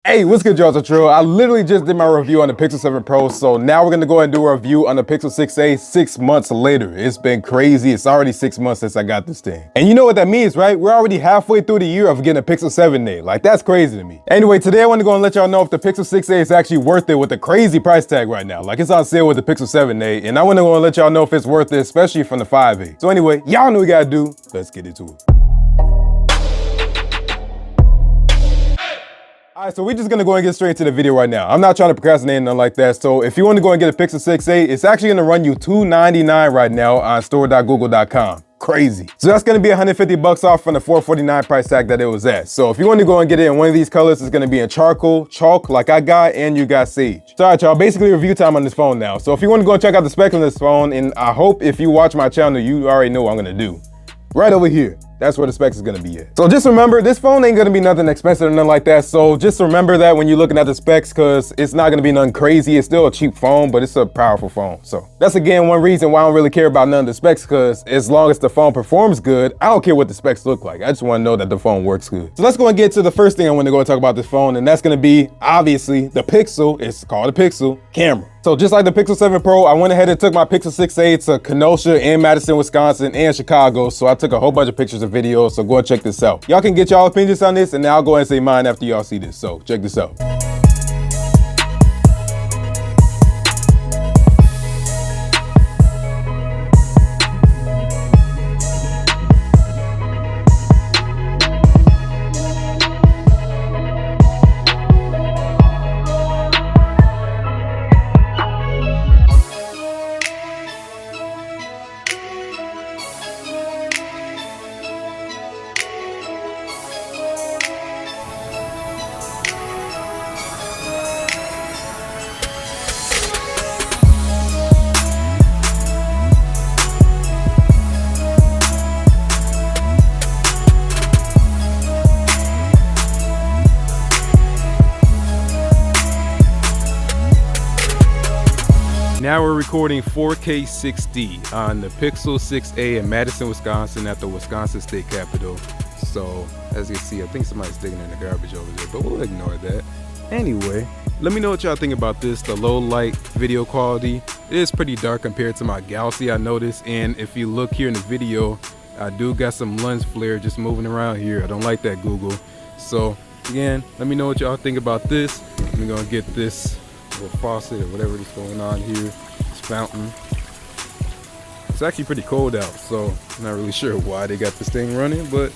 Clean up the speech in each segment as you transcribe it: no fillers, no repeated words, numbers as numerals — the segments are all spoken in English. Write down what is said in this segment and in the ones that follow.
Hey, what's good, y'all? It's Latrell. I literally just did my review on the Pixel 7 Pro, so now we're gonna go ahead and do a review on the Pixel 6a 6 months later. It's been crazy. It's already 6 months since I got this thing. And you know what that means, right? We're already halfway through the year of getting a Pixel 7a. Like, that's crazy to me. Anyway, today I want to go and let y'all know if the Pixel 6a is actually worth it with the crazy price tag right now. Like, it's on sale with the Pixel 7a, and I want to go and let y'all know if it's worth it, especially from the 5a. So anyway, y'all know what we gotta do. Let's get into it. All right, so we're just gonna go and get straight to the video right now. I'm not trying to procrastinate or nothing like that. So if you want to go and get a Pixel 6a, it's actually gonna run you $299 right now on store.google.com. Crazy. So that's gonna be 150 bucks off from the $449 price tag that it was at. So if you want to go and get it in one of these colors, it's gonna be in charcoal, chalk like I got, and you got sage. So all right, y'all, basically review time on this phone now. So if you want to go and check out the specs on this phone, and I hope if you watch my channel, you already know what I'm gonna do. Right over here. That's where the specs is gonna be at. So just remember, this phone ain't gonna be nothing expensive or nothing like that. So just remember that when you're looking at the specs, cause it's not gonna be nothing crazy. It's still a cheap phone, but it's a powerful phone. So that's again one reason why I don't really care about none of the specs, cause as long as the phone performs good, I don't care what the specs look like. I just wanna know that the phone works good. So let's go and get to the first thing I wanna go and talk about this phone, and that's gonna be, obviously, the Pixel. It's called a Pixel camera. So just like the Pixel 7 Pro, I went ahead and took my Pixel 6a to Kenosha and Madison, Wisconsin, and Chicago. So I took a whole bunch of pictures and videos, so go and check this out. Y'all can get y'all opinions on this, and then I'll go ahead and say mine after y'all see this. So check this out. Now we're recording 4K 60 on the Pixel 6a in Madison, Wisconsin at the Wisconsin State Capitol. So as you can see, I think somebody's digging in the garbage over there, but we'll ignore that. Anyway, let me know what y'all think about this. The low light video quality, it is pretty dark compared to my Galaxy, I noticed. And if you look here in the video, I do got some lens flare just moving around here. I don't like that, Google. So again, let me know what y'all think about this. I'm gonna get this little faucet or whatever is going on here, this fountain. It's actually pretty cold out, so I'm not really sure why they got this thing running, but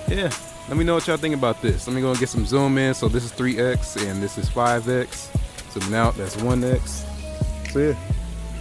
yeah, let me know what y'all think about this. Let me go and get some zoom in. So this is 3x and this is 5x. So now that's 1x. So yeah,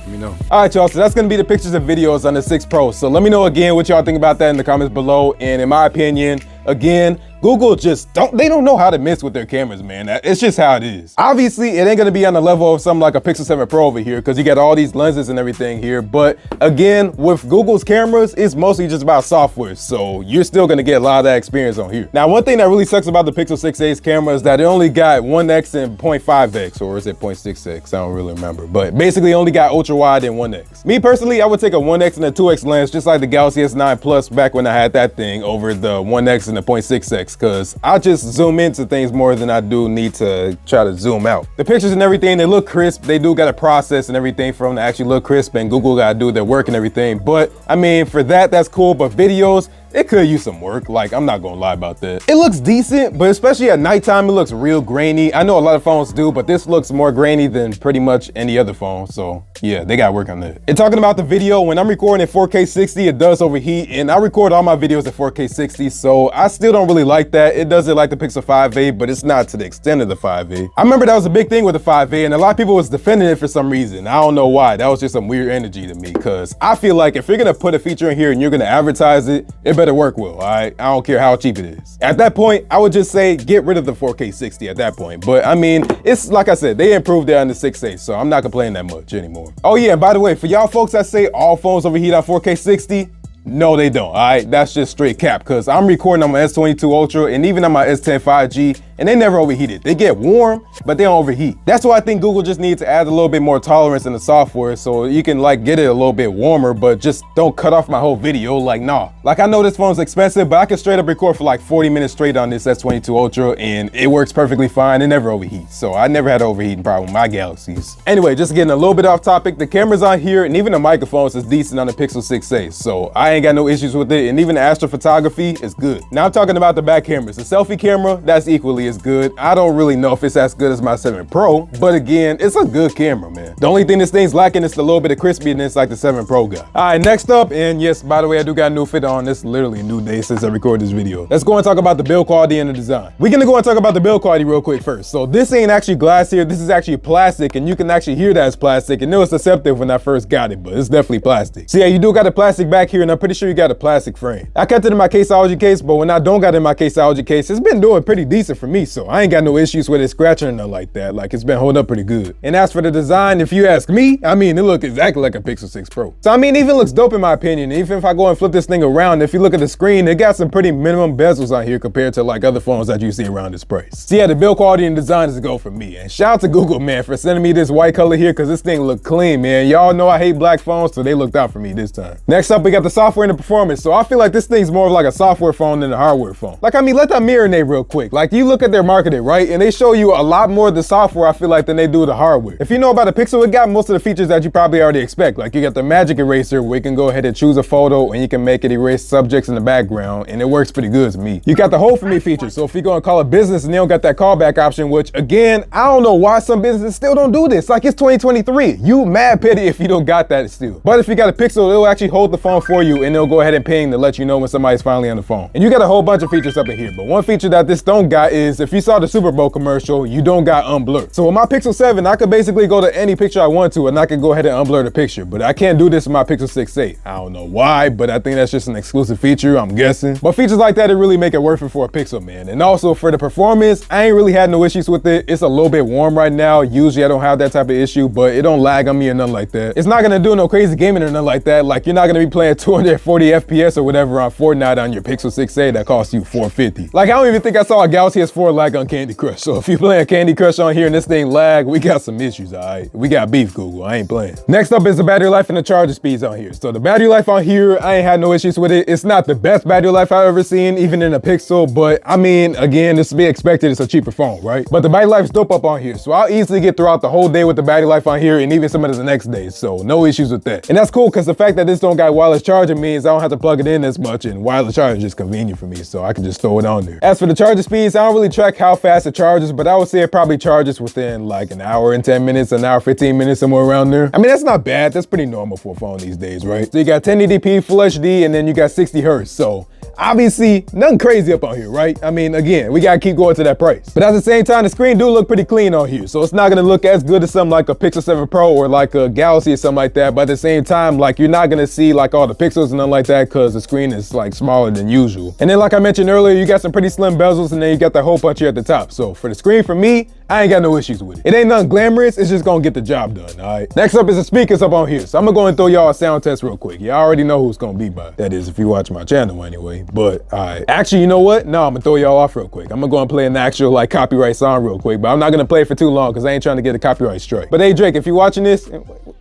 let me know. All right, y'all, so that's gonna be the pictures and videos on the 6 Pro. So let me know again what y'all think about that in the comments below. And in my opinion, again, Google just they don't know how to mess with their cameras, man. It's just how it is. Obviously, it ain't gonna be on the level of something like a Pixel 7 Pro over here, because you got all these lenses and everything here. But again, with Google's cameras, it's mostly just about software. So you're still gonna get a lot of that experience on here. Now, one thing that really sucks about the Pixel 6a's camera is that it only got 1x and 0.5x, or is it 0.6x? I don't really remember. But basically only got ultra wide and 1x. Me personally, I would take a 1x and a 2x lens, just like the Galaxy S9 Plus back when I had that thing, over the 1x and the 0.6x. Because I just zoom into things more than I do need to try to zoom out. The pictures and everything, they look crisp. They do got a process and everything for them to actually look crisp, and Google got to do their work and everything. But I mean, for that, that's cool. But videos, it could use some work. Like, I'm not gonna lie about that. It looks decent, but especially at nighttime, it looks real grainy. I know a lot of phones do, but this looks more grainy than pretty much any other phone. So yeah, they gotta work on that. And talking about the video, when I'm recording at 4K 60, it does overheat, and I record all my videos at 4K 60, so I still don't really like that. It doesn't like the Pixel 5a, but it's not to the extent of the 5a. I remember that was a big thing with the 5a, and a lot of people was defending it for some reason. I don't know why. That was just some weird energy to me, because I feel like if you're gonna put a feature in here and you're gonna advertise it, it better work well, all right? I don't care how cheap it is. At that point, I would just say get rid of the 4K 60 at that point. But I mean, it's like I said, they improved it on the 6a, so I'm not complaining that much anymore. Oh yeah, and by the way, for y'all folks that say all phones overheat on 4K 60, no, they don't, all right? That's just straight cap, because I'm recording on my S22 Ultra and even on my S10 5G, and they never overheated. They get warm, but they don't overheat. That's why I think Google just needs to add a little bit more tolerance in the software so you can like get it a little bit warmer, but just don't cut off my whole video. Like, nah. Like, I know this phone's expensive, but I can straight up record for like 40 minutes straight on this S22 Ultra, and it works perfectly fine. It never overheats. So I never had an overheating problem with my Galaxies. Anyway, just getting a little bit off topic, the cameras on here and even the microphones is decent on the Pixel 6a. So I ain't got no issues with it, and even the astrophotography is good. Now I'm talking about the back cameras. The selfie camera, that's equally as good. I don't really know if it's as good as my 7 Pro, but again, it's a good camera, man. The only thing this thing's lacking is the little bit of crispiness like the 7 Pro got. All right, next up, and yes, by the way, I do got a new fit on. This literally a new day since I recorded this video. Let's go and talk about the build quality and the design. We're gonna go and talk about the build quality real quick first. So this ain't actually glass here. This is actually plastic, and you can actually hear that it's plastic. And it was deceptive when I first got it, but it's definitely plastic. So yeah, you do got a plastic back here, and I'm pretty sure you got a plastic frame. I kept it in my Caseology case, but when I don't got it in my Caseology case, it's been doing pretty decent for me, so I ain't got no issues with it scratching or nothing like that. Like, it's been holding up pretty good. And as for the design, if you ask me, I mean, it looks exactly like a Pixel 6 Pro. So I mean, it even looks dope in my opinion. Even if I go and flip this thing around, if you look at the screen, it got some pretty minimum bezels on here compared to like other phones that you see around this price. So yeah, the build quality and design is a go for me. And shout out to Google, man, for sending me this white color here, because this thing look clean, man. Y'all know I hate black phones, so they looked out for me this time. Next up, we got the software and the performance. So I feel like this thing's more of like a software phone than a hardware phone. Like, I mean, let that marinate real quick. Like, you look at their marketing, right? And they show you a lot more of the software, I feel like, than they do the hardware. If you know about the Pixel, it got most of the features that you probably already expect. Like, you got the magic eraser where you can go ahead and choose a photo and you can make it erase subjects in the background, and it works pretty good to me. You got the hold for me feature. So if you go and call a business and they don't got that callback option, which again, I don't know why some businesses still don't do this. Like, it's 2023. You mad petty if you don't got that still. But if you got a Pixel, it'll actually hold the phone for you, and it'll go ahead and ping to let you know when somebody's finally on the phone. And you got a whole bunch of features up in here, but one feature that this don't got is, if you saw the Super Bowl commercial, you don't got unblur. So with my Pixel 7, I could basically go to any picture I want to, and I can go ahead and unblur the picture, but I can't do this with my Pixel 6a. I don't know why, but I think that's just an exclusive feature, I'm guessing. But features like that, it really make it worth it for a Pixel, man. And also for the performance, I ain't really had no issues with it. It's a little bit warm right now. Usually I don't have that type of issue, but it don't lag on me or nothing like that. It's not gonna do no crazy gaming or nothing like that. Like, you're not gonna be playing 240 FPS or whatever on Fortnite on your Pixel 6a that costs you $450. Like, I don't even think I saw a Galaxy S4 lag on Candy Crush. So if you playing Candy Crush on here and this thing lag, we got some issues, all right? We got beef, Google. I ain't playing. Next up is the battery life and the charger speeds on here. So the battery life on here, I ain't had no issues with it. It's not the best battery life I've ever seen, even in a Pixel, but I mean, again, it's to be expected. It's a cheaper phone, right? But the battery life is dope up on here. So I'll easily get throughout the whole day with the battery life on here, and even some of the next day. So no issues with that. And that's cool, because the fact that this don't got wireless charging means I don't have to plug it in as much, and wireless charging is just convenient for me, so I can just throw it on there. As for the charging speeds, I don't really track how fast it charges, but I would say it probably charges within like an hour and 10 minutes, an hour 15 minutes, somewhere around there. I mean, that's not bad. That's pretty normal for a phone these days, right? So you got 1080p Full HD, and then you got 60 Hertz. So obviously nothing crazy up on here, right? I mean, again, we gotta keep going to that price. But at the same time, the screen do look pretty clean on here. So it's not gonna look as good as something like a Pixel 7 Pro or like a Galaxy or something like that. But at the same time, like, you're not gonna see like all the pixels and nothing like that, because the screen is like smaller than usual. And then like I mentioned earlier, you got some pretty slim bezels, and then you got that hole punch here at the top. So for the screen, for me, I ain't got no issues with it. It ain't nothing glamorous, it's just gonna get the job done, all right? Next up is the speakers up on here. So I'm gonna go and throw y'all a sound test real quick. Y'all already know who it's gonna be by. That is, if you watch my channel anyway. But all right, actually, you know what? No, I'm gonna throw y'all off real quick. I'm gonna go and play an actual like copyright song real quick, but I'm not gonna play it for too long because I ain't trying to get a copyright strike. But hey, Drake, if you're watching this,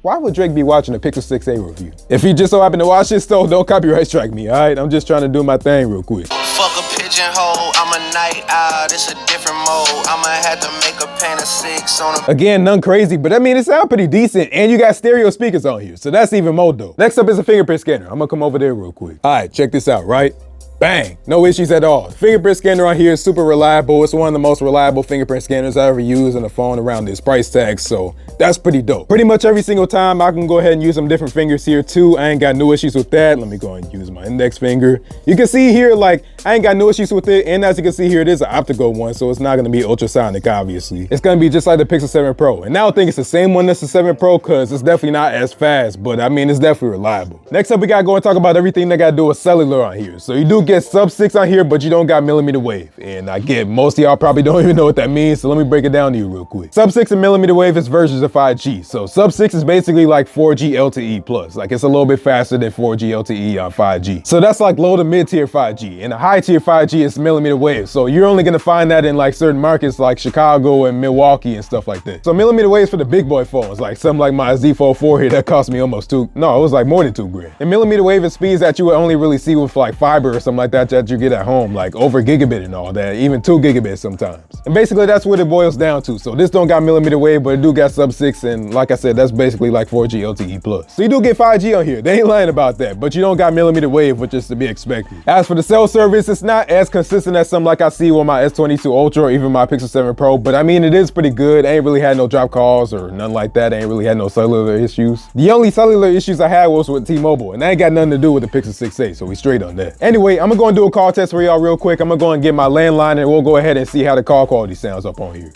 why would Drake be watching a Pixel 6a review? If you just so happen to watch this, though, don't copyright strike me, all right? I'm just trying to do my thing real quick. Fuck a pigeonhole, I'm a night owl, it's a different mode. I'ma have to make a paint of 6 on a... Again, none crazy, but I mean, it sounds pretty decent, and you got stereo speakers on here, so that's even more dope. Next up is a fingerprint scanner. I'm gonna come over there real quick. All right, check this out, right? Bang, no issues at all. Fingerprint scanner on here is super reliable. It's one of the most reliable fingerprint scanners I ever used on a phone around this price tag, so that's pretty dope. Pretty much every single time I can go ahead and use some different fingers here too. I ain't got no issues with that. Let me go and use my index finger. You can see here, like, I ain't got no issues with it, and as you can see here, it is an optical one, so it's not gonna be ultrasonic, obviously. It's gonna be just like the Pixel 7 Pro, and I don't think it's the same one as the 7 Pro, because it's definitely not as fast, but I mean, it's definitely reliable. Next up, we gotta go and talk about everything that gotta do with cellular on here. So you do get sub 6 on here, but you don't got millimeter wave. And I get most of y'all probably don't even know what that means, so let me break it down to you real quick. Sub 6 and millimeter wave is versions of 5G. So sub 6 is basically like 4G LTE plus. Like it's a little bit faster than 4G LTE on 5G. So that's like low to mid tier 5G. And the high tier 5G is millimeter wave. So you're only gonna find that in like certain markets like Chicago and Milwaukee and stuff like that. So millimeter wave is for the big boy phones, like something like my Z Fold 4 here that cost me almost it was like more than $2,000. And millimeter wave is speeds that you would only really see with like fiber or something like that you get at home, like over gigabit and all that, even 2 gigabits sometimes. And basically that's what it boils down to. So this don't got millimeter wave, but it do got sub 6, and like I said, that's basically like 4G LTE plus. So you do get 5G on here, they ain't lying about that, but you don't got millimeter wave, which is to be expected. As for the cell service, it's not as consistent as some like I see with my S22 Ultra or even my Pixel 7 Pro, but I mean it is pretty good. I ain't really had no drop calls or nothing like that. I ain't really had no cellular issues. The only cellular issues I had was with T-Mobile, and that ain't got nothing to do with the Pixel 6a, so we straight on that. Anyway, I'm gonna go and do a call test for y'all real quick. I'm gonna go and get my landline and we'll go ahead and see how the call quality sounds up on here.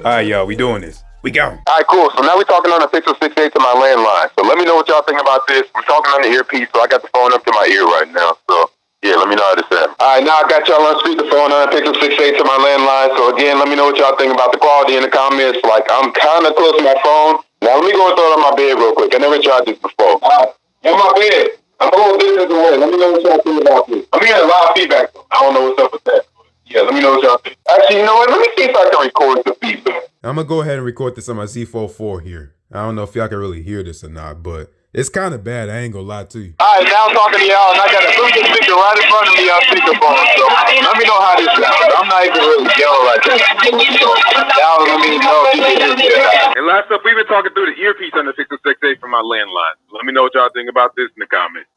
All right, y'all, we doing this. We go. All right, cool. So now we're talking on the Pixel 6a to my landline. So let me know what y'all think about this. I'm talking on the earpiece, so I got the phone up to my ear right now. So yeah, let me know how this sounds. All right, now I got y'all on speakerphone on the Pixel 6a to my landline. So again, let me know what y'all think about the quality in the comments. Like, I'm kind of close to my phone. Now let me go and throw it on my bed real quick. I never tried this before. All right, on my bed. I'm a little distance away. Let me know what y'all think about this. I'm hearing a lot of feedback, though. I don't know what's up with that. Yeah, let me know what y'all think. Actually, you know what? Let me see if I can record the feedback. I'm gonna go ahead and record this on my Z Fold 4 here. I don't know if y'all can really hear this or not, but it's kind of bad. I ain't gonna lie to you. All right, now I'm talking to y'all, and I got a Bluetooth speaker right in front of me on speakerphone. So let me know how this sounds. I'm not even really yelling like that. Now let me know if you can hear me. And last up, we've been talking through the earpiece on the Pixel 6a from my landline. Let me know what y'all think about this in the comments.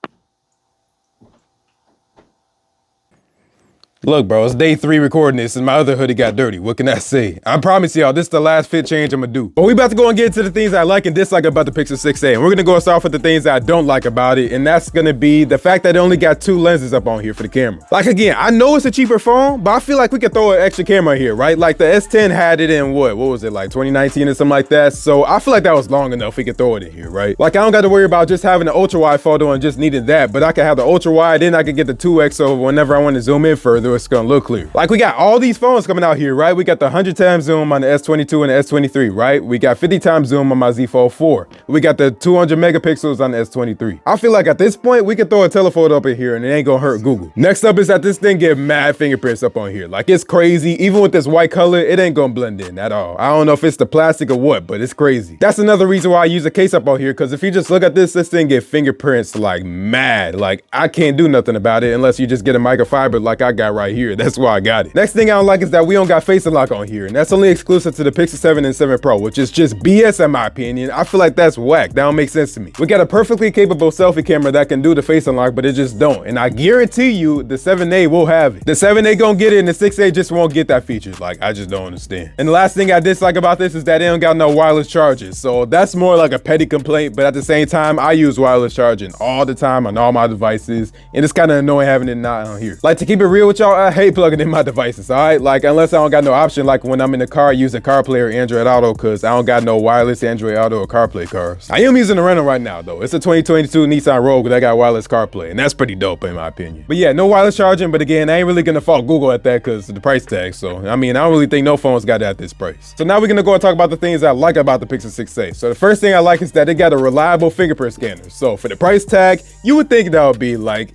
Look, bro, it's day 3 recording this and my other hoodie got dirty. What can I say? I promise y'all, this is the last fit change I'm gonna do. But we about to go and get into the things I like and dislike about the Pixel 6a. And we're gonna go start off with the things that I don't like about it. And that's gonna be the fact that it only got 2 lenses up on here for the camera. Like again, I know it's a cheaper phone, but I feel like we could throw an extra camera here, right? Like the S10 had it in what was it, like 2019 or something like that? So I feel like that was long enough we could throw it in here, right? Like I don't got to worry about just having an ultra wide photo and just needing that, but I could have the ultra wide, then I could get the 2x, so whenever I want to zoom in further, it's gonna look clear. Like we got all these phones coming out here, right? We got the 100 times zoom on the S22 and the S23, right? We got 50 times zoom on my Z Fold 4. We got the 200 megapixels on the S23. I feel like at this point, we could throw a telephoto up in here and it ain't gonna hurt Google. Next up is that this thing get mad fingerprints up on here. Like it's crazy. Even with this white color, it ain't gonna blend in at all. I don't know if it's the plastic or what, but it's crazy. That's another reason why I use a case up on here, because if you just look at this thing get fingerprints like mad. Like I can't do nothing about it unless you just get a microfiber like I got right here. That's why I got it. Next thing I don't like is that we don't got face unlock on here, and that's only exclusive to the Pixel 7 and 7 Pro, which is just BS in my opinion. I feel like that's whack. That don't make sense to me. We got a perfectly capable selfie camera that can do the face unlock, but it just don't. And I guarantee you the 7a will have it. The 7a gonna get it and the 6a just won't get that feature. Like I just don't understand. And the last thing I dislike about this is that it don't got no wireless chargers. So that's more like a petty complaint, but at the same time, I use wireless charging all the time on all my devices, and it's kind of annoying having it not on here. Like to keep it real with y'all, I hate plugging in my devices, all right? Like unless I don't got no option, like when I'm in the car, use a CarPlay or Android Auto, because I don't got no wireless Android Auto or CarPlay cars. I am using a rental right now though. It's a 2022 Nissan Rogue that got wireless CarPlay, and that's pretty dope in my opinion. But yeah, no wireless charging, but again, I ain't really gonna fault Google at that because of the price tag. So I mean, I don't really think no phone's got it at this price. So now we're gonna go and talk about the things I like about the Pixel 6a. So the first thing I like is that it got a reliable fingerprint scanner. So for the price tag, you would think that would be like,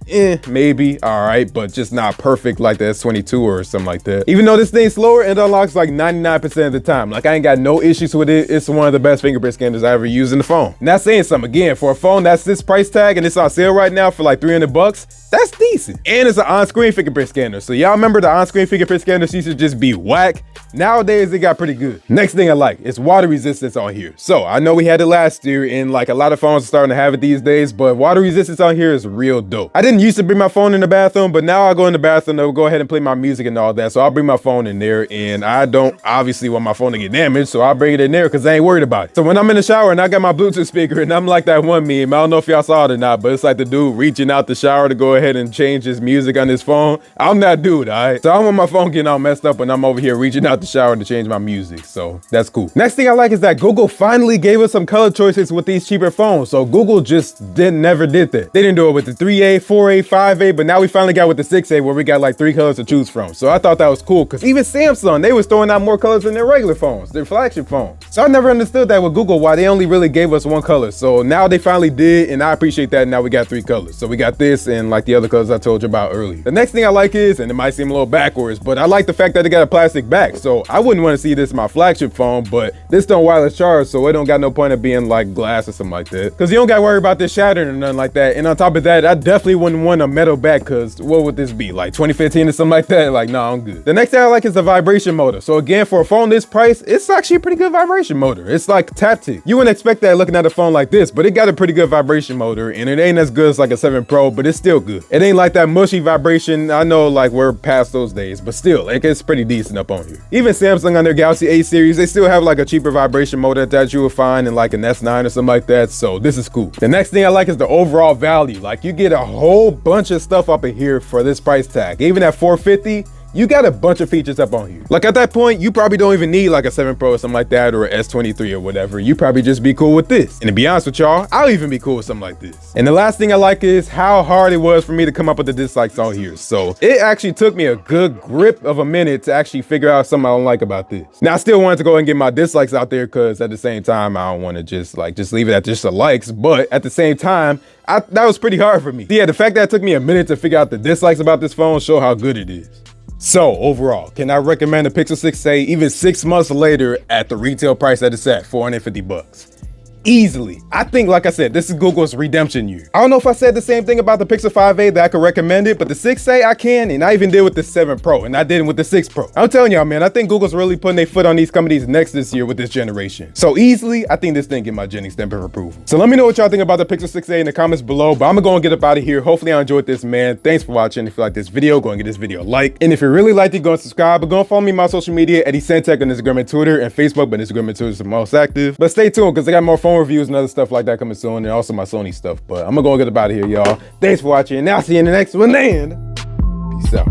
maybe, all right, but just not perfect like the S22 or something like that. Even though this thing's slower, it unlocks like 99% of the time. Like I ain't got no issues with it. It's one of the best fingerprint scanners I ever used in the phone. Not saying something, again, for a phone that's this price tag and it's on sale right now for like $300, that's decent. And it's an on-screen fingerprint scanner. So y'all remember the on-screen fingerprint scanners used to just be whack? Nowadays it got pretty good. Next thing I like is water resistance on here. So I know we had it last year and like a lot of phones are starting to have it these days, but water resistance on here is real dope. I didn't used to bring my phone in the bathroom, but now I go in the bathroom will go ahead and play my music and all that. So I'll bring my phone in there, and I don't obviously want my phone to get damaged, so I'll bring it in there because I ain't worried about it. So when I'm in the shower and I got my Bluetooth speaker and I'm like that one meme, I don't know if y'all saw it or not, but it's like the dude reaching out the shower to go ahead and change his music on his phone. I'm that dude, all right? So I don't want my phone getting all messed up when I'm over here reaching out the shower to change my music, so that's cool. Next thing I like is that Google finally gave us some color choices with these cheaper phones. So Google just never did that. They didn't do it with the 3A, 4A, 5A, but now we finally got with the 6A where we got like 3 colors to choose from. So I thought that was cool because even Samsung, they was throwing out more colors than their regular phones, their flagship phones. So I never understood that with Google, why they only really gave us 1 color. So now they finally did, and I appreciate that. Now we got 3 colors. So we got this and like the other colors I told you about earlier. The next thing I like is, and it might seem a little backwards, but I like the fact that it got a plastic back. So I wouldn't want to see this in my flagship phone, but this don't wireless charge, so it don't got no point of being like glass or something like that. Cause you don't got to worry about this shattering or nothing like that. And on top of that, I definitely wouldn't want a metal back, cause what would this be? Like 2015 or something like that? Like, no, I'm good. The next thing I like is the vibration motor. So again, for a phone this price, it's actually a pretty good vibration motor. It's like Taptic. You wouldn't expect that looking at a phone like this, but it got a pretty good vibration motor, and it ain't as good as like a 7 Pro, but it's still good. It ain't like that mushy vibration. I know like we're past those days, but still, like it's pretty decent up on here. Even Samsung on their Galaxy A series, they still have like a cheaper vibration motor that you would find in like an S9 or something like that. So this is cool. The next thing I like is the overall value. Like you get a whole bunch of stuff up in here for this price tag. Even at $450, you got a bunch of features up on here. Like at that point, you probably don't even need like a 7 Pro or something like that, or a S23 or whatever. You probably just be cool with this. And to be honest with y'all, I'll even be cool with something like this. And the last thing I like is how hard it was for me to come up with the dislikes on here. So it actually took me a good grip of a minute to actually figure out something I don't like about this. Now I still wanted to go and get my dislikes out there, because at the same time, I don't want to just leave it at just the likes. But at the same time, that was pretty hard for me. Yeah, the fact that it took me a minute to figure out the dislikes about this phone show how good it is. So overall, can I recommend the Pixel 6a even 6 months later at the retail price that it's at, $450? Easily. I think, like I said, this is Google's redemption year. I don't know if I said the same thing about the Pixel 5a that I could recommend it, but the 6a I can, and I even did with the 7 Pro, and I did it with the 6 Pro. I'm telling y'all, man, I think Google's really putting their foot on these companies' necks this year with this generation. So easily, I think this thing get my Jennings stamp of approval. So let me know what y'all think about the Pixel 6a in the comments below, but I'm gonna go and get up out of here. Hopefully I enjoyed this, man. Thanks for watching. If you like this video, go and get this video a like. And if you really liked it, go and subscribe, but go and follow me on my social media at Tech on Instagram and Twitter and Facebook, but Instagram and Twitter is the most active. But stay tuned, because I got more phone reviews and other stuff like that coming soon, and also my Sony stuff. But I'm gonna go get up out of here, y'all. Thanks for watching, and I'll see you in the next one, and peace out.